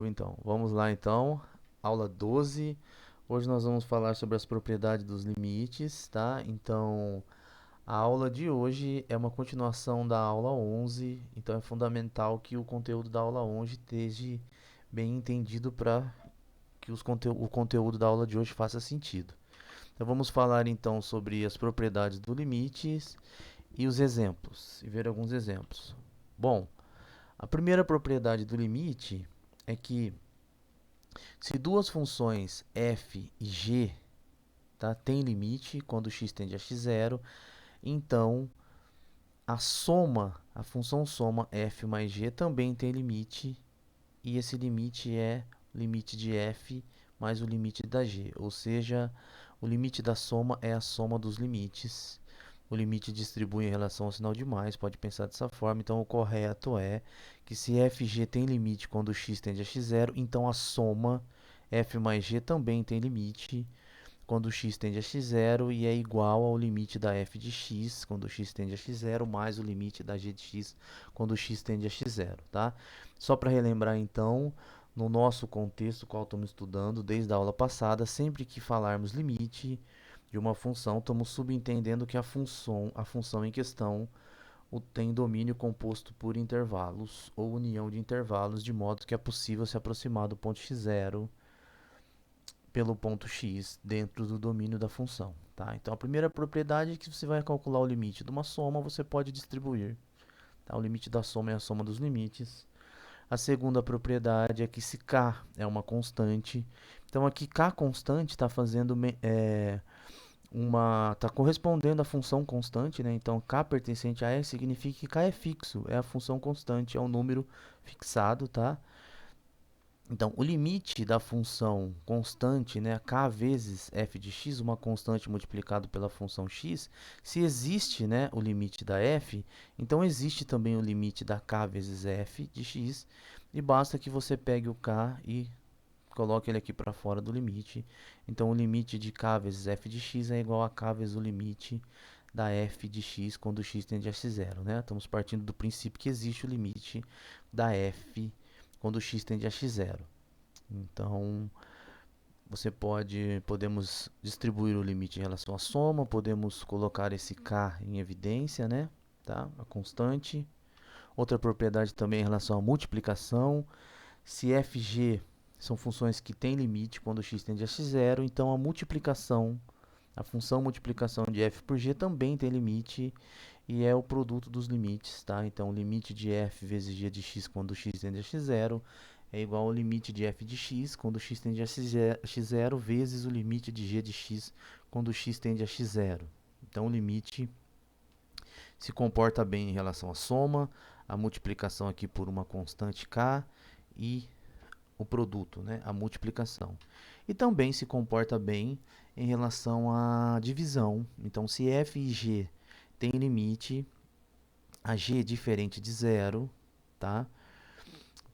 Então, vamos lá então, aula 12. Hoje nós vamos falar sobre as propriedades dos limites, tá? Então, a aula de hoje é uma continuação da aula 11, então é fundamental que o conteúdo da aula 11 esteja bem entendido para que o conteúdo da aula de hoje faça sentido. Então, vamos falar então sobre as propriedades do limites e os exemplos, e ver alguns exemplos. Bom, a primeira propriedade do limite é que se duas funções f e g, tá, têm limite quando x tende a x0, então a função soma f mais g também tem limite, e esse limite é o limite de f mais o limite da g, ou seja, o limite da soma é a soma dos limites. O limite distribui em relação ao sinal de mais, pode pensar dessa forma. Então, o correto é que se f e g tem limite quando x tende a x0, então a soma f mais g também tem limite quando x tende a x0 e é igual ao limite da f de x quando x tende a x0 mais o limite da g de x quando x tende a x0, tá? Só para relembrar então, no nosso contexto qual estamos estudando desde a aula passada, sempre que falarmos limite de uma função, estamos subentendendo que a função em questão tem domínio composto por intervalos ou união de intervalos, de modo que é possível se aproximar do ponto x0 pelo ponto x dentro do domínio da função. Tá? Então, a primeira propriedade é que você vai calcular o limite de uma soma, você pode distribuir. Tá? O limite da soma é a soma dos limites. A segunda propriedade é que se k é uma constante, então aqui k constante está fazendo está correspondendo à função constante, né? Então k pertencente a s significa que k é fixo, é a função constante, é um número fixado, tá? Então, o limite da função constante, né, k vezes f de x, uma constante multiplicado pela função x, se existe, né, o limite da f, então existe também o limite da k vezes f de x, e basta que você pegue o k e coloque ele aqui para fora do limite. Então, o limite de k vezes f de x é igual a k vezes o limite da f de x quando x tende a x0, né? Estamos partindo do princípio que existe o limite da f quando x tende a x0. Então, podemos distribuir o limite em relação à soma, podemos colocar esse k em evidência, né? Tá? A constante. Outra propriedade também em relação à multiplicação. Se f e g são funções que têm limite quando x tende a x0, então a função multiplicação de f por g também tem limite e é o produto dos limites, tá? Então, o limite de f vezes g de x quando x tende a x0 é igual ao limite de f de x quando x tende a x0 vezes o limite de g de x quando x tende a x0. Então, o limite se comporta bem em relação à soma, a multiplicação aqui por uma constante k e o produto, né, a multiplicação. E também se comporta bem em relação à divisão. Então, se f e g têm limite, a g é diferente de zero, tá?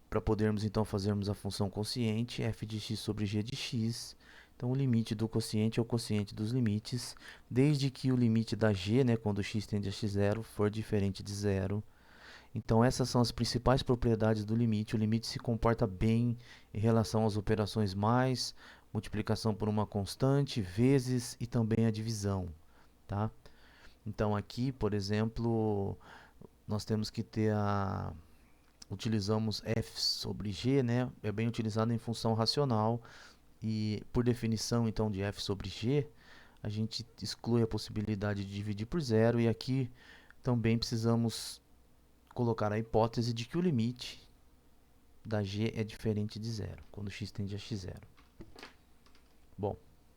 Para podermos então fazermos a função quociente, f de x sobre g de x. Então, o limite do quociente é o quociente dos limites, desde que o limite da g, né, quando x tende a x0, for diferente de zero. Então, essas são as principais propriedades do limite. O limite se comporta bem em relação às operações mais, multiplicação por uma constante, vezes e também a divisão. Tá? Então, aqui, por exemplo, nós temos que ter utilizamos f sobre g, né? É bem utilizado em função racional e, por definição, então, de f sobre g, a gente exclui a possibilidade de dividir por zero e aqui também precisamos colocar a hipótese de que o limite da g é diferente de zero, quando x tende a x0. Bom,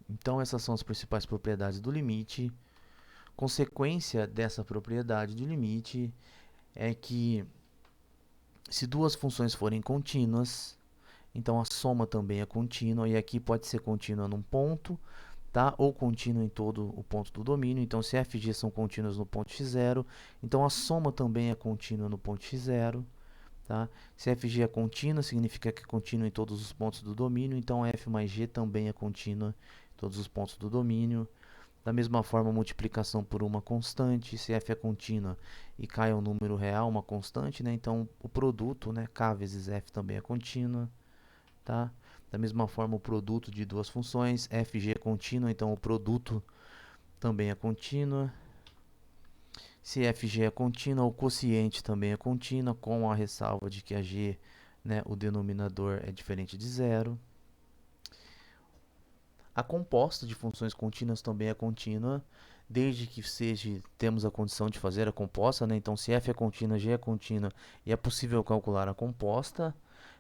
então essas são as principais propriedades do limite. Consequência dessa propriedade do limite é que se duas funções forem contínuas, então a soma também é contínua, e aqui pode ser contínua num ponto, tá? Ou contínua em todo o ponto do domínio. Então, se f e g são contínuas no ponto x0, então a soma também é contínua no ponto x0. Tá? Se f e g é contínua, significa que é contínua em todos os pontos do domínio, então f mais g também é contínua em todos os pontos do domínio. Da mesma forma, a multiplicação por uma constante, se f é contínua e k é um número real, uma constante, né? Então o produto, né, k vezes f também é contínua. tá? Da mesma forma, o produto de duas funções, fg é contínua, então o produto também é contínua. Se fg é contínua, o quociente também é contínua, com a ressalva de que a g, né, o denominador é diferente de zero. A composta de funções contínuas também é contínua, desde que temos a condição de fazer a composta, né? Então, se f é contínua, g é contínua e é possível calcular a composta,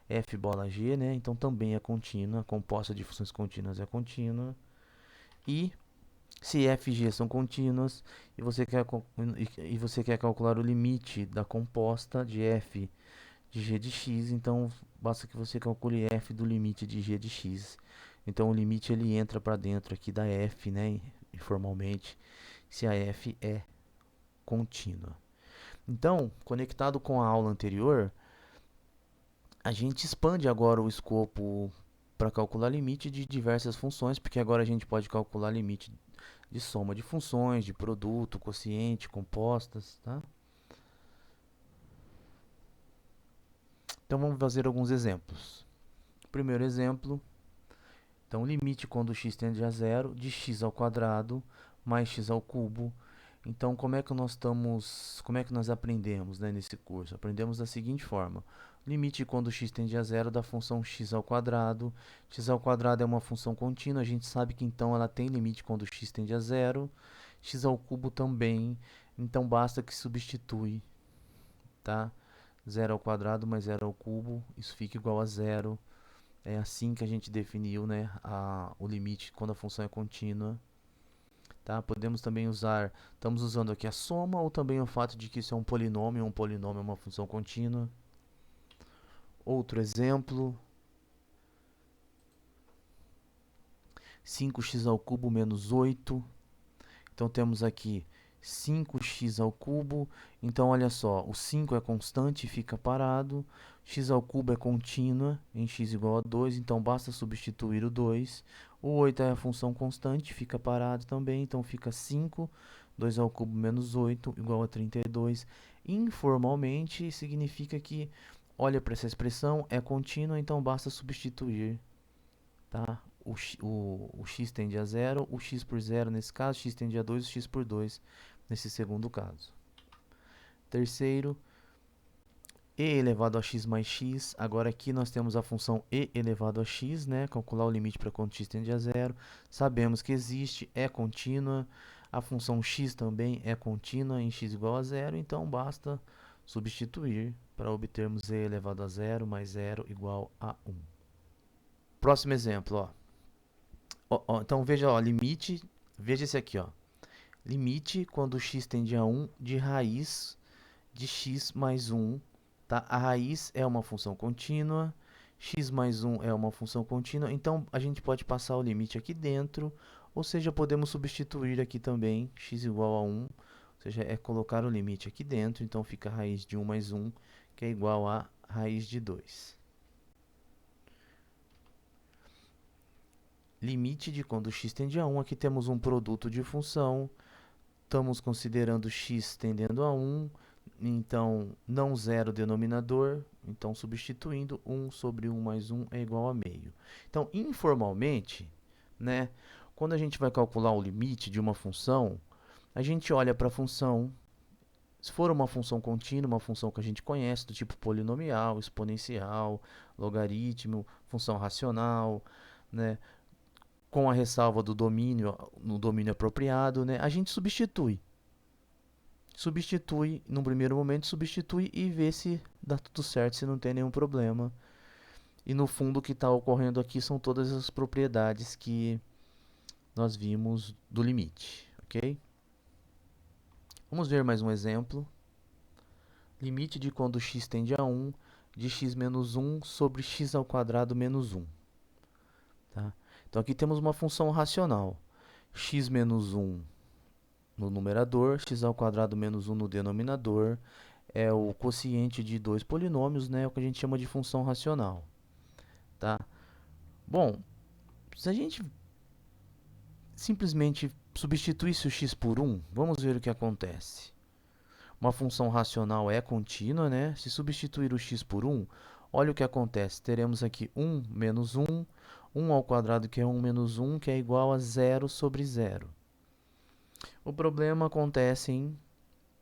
f bola g, né? Então, também é contínua, a composta de funções contínuas é contínua. E se f e g são contínuas e você quer calcular o limite da composta de f de g de x, então basta que você calcule f do limite de g de x. Então o limite ele entra para dentro aqui da f, né, informalmente, se a f é contínua. Então, conectado com a aula anterior, a gente expande agora o escopo para calcular limite de diversas funções, porque agora a gente pode calcular limite de soma de funções, de produto, quociente, compostas, tá? Então vamos fazer alguns exemplos. Primeiro exemplo, então limite quando x tende a zero de x ao quadrado mais x ao cubo. Então como é que nós aprendemos, né, nesse curso? Aprendemos da seguinte forma: limite quando x tende a zero da função x ao quadrado. X ao quadrado é uma função contínua, a gente sabe que então ela tem limite quando x tende a zero. X ao cubo também, então basta que substitui, tá? 0 ao quadrado mais 0 ao cubo, isso fica igual a zero. É assim que a gente definiu, né, o limite quando a função é contínua. Tá? Podemos também estamos usando aqui a soma ou também o fato de que isso é um polinômio é uma função contínua. Outro exemplo, 5x ao cubo menos 8. Então temos aqui 5x ao cubo. Então olha só, o 5 é constante, fica parado. X ao cubo é contínua em x igual a 2, então basta substituir o 2. O 8 é a função constante, fica parado também, então fica 5. 2 ao cubo menos 8 igual a 32. Informalmente significa que, olha para essa expressão, é contínua, então basta substituir, tá? O x tende a zero, o x por zero nesse caso, x tende a 2, o x por 2 nesse segundo caso. Terceiro, e elevado a x mais x. Agora aqui nós temos a função e elevado a x, né? Calcular o limite para quando x tende a zero. Sabemos que existe, é contínua. A função x também é contínua em x igual a zero, então basta substituir para obtermos e elevado a zero mais zero igual a 1. Próximo exemplo, ó. Então veja, ó, limite, veja esse aqui, ó. Limite quando x tende a 1 de raiz de x mais 1, tá? A raiz é uma função contínua, x mais 1 é uma função contínua, então a gente pode passar o limite aqui dentro, ou seja, podemos substituir aqui também x igual a 1, ou seja, é colocar o limite aqui dentro, então fica a raiz de 1 mais 1, que é igual a raiz de 2. Limite de quando x tende a 1, aqui temos um produto de função, estamos considerando x tendendo a 1, então não zero denominador, então substituindo 1 sobre 1 mais 1 é igual a meio. Então, informalmente, né, quando a gente vai calcular o limite de uma função, a gente olha para a função, se for uma função contínua, uma função que a gente conhece, do tipo polinomial, exponencial, logaritmo, função racional, né, com a ressalva do domínio, no domínio apropriado, né, a gente substitui. No primeiro momento, substitui e vê se dá tudo certo, se não tem nenhum problema. E no fundo, o que está ocorrendo aqui são todas as propriedades que nós vimos do limite, ok? Vamos ver mais um exemplo. Limite de quando x tende a 1 de x menos 1 sobre x ao quadrado menos 1. Tá? Então aqui temos uma função racional. X menos 1 no numerador, x ao quadrado menos 1 no denominador. É o quociente de dois polinômios, né? É o que a gente chama de função racional. Tá? Bom, se a gente simplesmente substituísse o x por 1, vamos ver o que acontece. Uma função racional é contínua, né? Se substituir o x por 1, olha o que acontece. Teremos aqui 1 menos 1, 1 ao quadrado que é 1 menos 1, que é igual a 0 sobre 0. O problema acontece em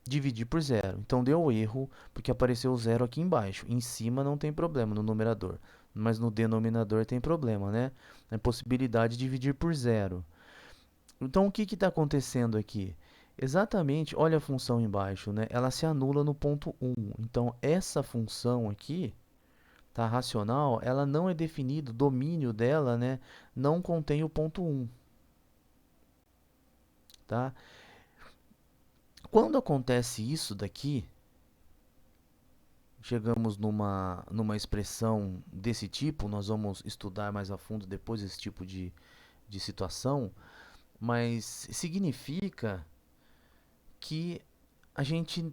dividir por zero. Então deu erro, porque apareceu o zero aqui embaixo. Em cima não tem problema no numerador, mas no denominador tem problema, né? A possibilidade de dividir por zero. Então o que está acontecendo aqui? Exatamente, olha a função embaixo, né? Ela se anula no ponto 1. Então essa função aqui, tá, racional, ela não é definida, o domínio dela, né, não contém o ponto 1. Tá? Quando acontece isso daqui, chegamos numa expressão desse tipo, nós vamos estudar mais a fundo depois esse tipo de situação, mas significa que a gente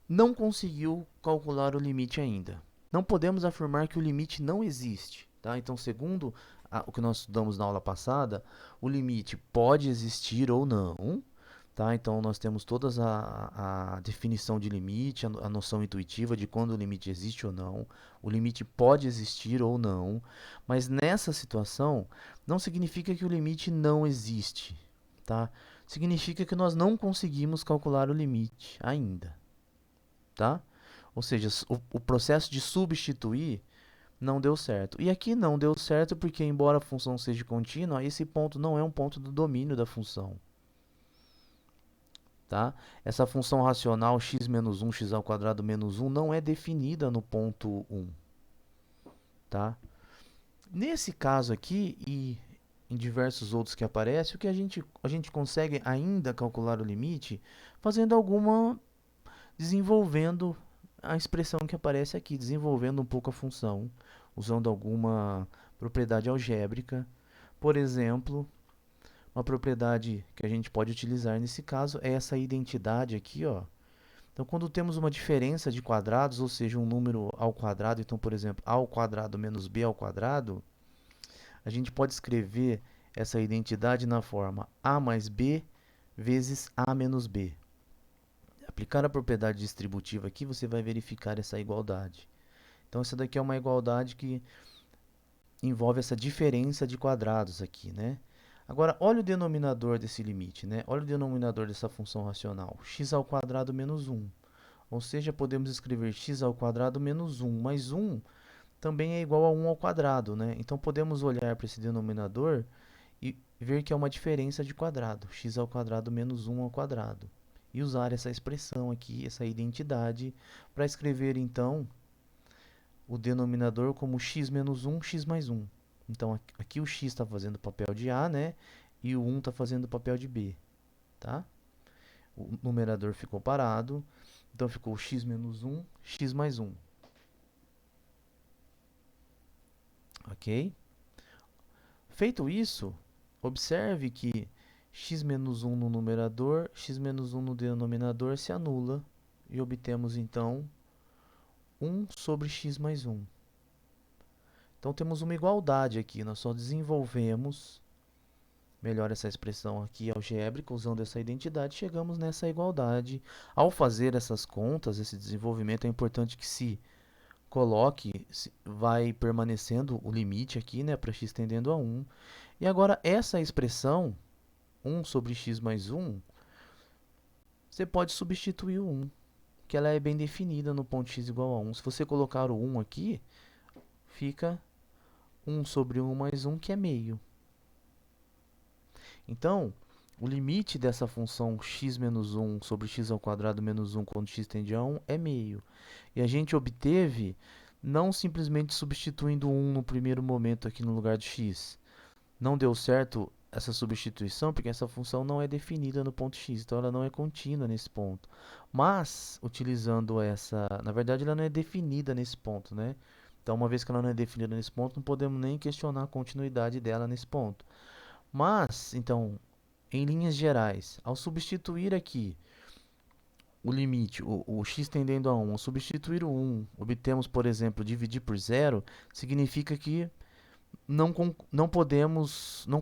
não conseguiu calcular o limite ainda. Não podemos afirmar que o limite não existe. Tá? Então, segundo o que nós estudamos na aula passada, o limite pode existir ou não. Tá? Então, nós temos toda a definição de limite, a noção intuitiva de quando o limite existe ou não. O limite pode existir ou não, mas nessa situação não significa que o limite não existe. Tá? Significa que nós não conseguimos calcular o limite ainda. Tá? Ou seja, o processo de substituir não deu certo. E aqui não deu certo porque, embora a função seja contínua, esse ponto não é um ponto do domínio da função. Tá? Essa função racional x menos 1, x ao quadrado menos 1 não é definida no ponto 1. Tá? Nesse caso aqui e em diversos outros que aparecem, o que a gente consegue ainda calcular o limite fazendo desenvolvendo a expressão que aparece aqui, desenvolvendo um pouco a função, usando alguma propriedade algébrica. Por exemplo, uma propriedade que a gente pode utilizar nesse caso é essa identidade aqui, ó. Então, quando temos uma diferença de quadrados, ou seja, um número ao quadrado, então, por exemplo, a ao quadrado menos b ao quadrado, a gente pode escrever essa identidade na forma a mais b vezes a menos b. Aplicar a propriedade distributiva aqui, você vai verificar essa igualdade. Então, essa daqui é uma igualdade que envolve essa diferença de quadrados aqui, né? Agora, olha o denominador desse limite, né? Olha o denominador dessa função racional, x ao quadrado menos 1. Ou seja, podemos escrever x ao quadrado menos 1, mas 1 também é igual a 1 ao quadrado, né? Então, podemos olhar para esse denominador e ver que é uma diferença de quadrado, x ao quadrado menos 1 ao quadrado. E usar essa expressão aqui, essa identidade, para escrever, então, o denominador como x menos 1, x mais 1. Então, aqui o x está fazendo o papel de A, né? E o 1 está fazendo o papel de B, tá? O numerador ficou parado, então ficou x menos 1, x mais 1. Ok? Feito isso, observe que x menos 1 no numerador, x menos 1 no denominador se anula e obtemos, então, 1 sobre x mais 1. Então, temos uma igualdade aqui, nós só desenvolvemos melhor essa expressão aqui algébrica, usando essa identidade, chegamos nessa igualdade. Ao fazer essas contas, esse desenvolvimento, é importante que se coloque, vai permanecendo o limite aqui, né, para x tendendo a 1. E agora, essa expressão, 1 sobre x mais 1, você pode substituir o 1, que ela é bem definida no ponto x igual a 1. Se você colocar o 1 aqui, fica 1 sobre 1 mais 1, que é meio. Então, o limite dessa função x menos 1 sobre x ao quadrado menos 1 quando x tende a 1 é meio. E a gente obteve não simplesmente substituindo 1 no primeiro momento aqui no lugar de x. Não deu certo essa substituição porque essa função não é definida no ponto x, então ela não é contínua nesse ponto. Mas, utilizando essa... Na verdade, ela não é definida nesse ponto, né? Então, uma vez que ela não é definida nesse ponto, não podemos nem questionar a continuidade dela nesse ponto. Mas, então, em linhas gerais, ao substituir aqui o limite, o x tendendo a 1, ao substituir o 1, obtemos, por exemplo, dividir por zero, significa que não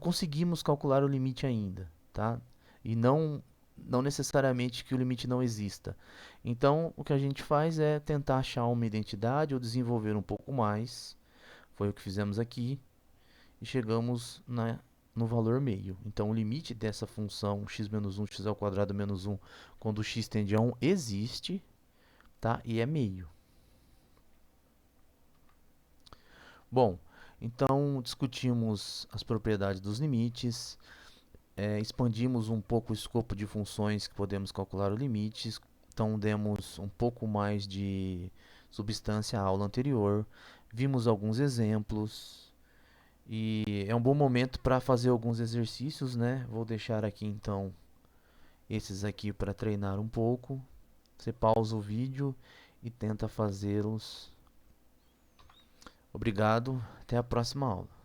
conseguimos calcular o limite ainda, tá? E não não necessariamente que o limite não exista. Então, o que a gente faz é tentar achar uma identidade ou desenvolver um pouco mais. Foi o que fizemos aqui e chegamos no valor meio. Então, o limite dessa função x menos 1, x ao quadrado menos 1, quando x tende a 1, existe, tá? E é meio. Bom, então discutimos as propriedades dos limites, expandimos um pouco o escopo de funções que podemos calcular os limites, então demos um pouco mais de substância à aula anterior, vimos alguns exemplos e é um bom momento para fazer alguns exercícios, né? Vou deixar aqui então esses aqui para treinar um pouco. Você pausa o vídeo e tenta fazê-los. Obrigado, até a próxima aula.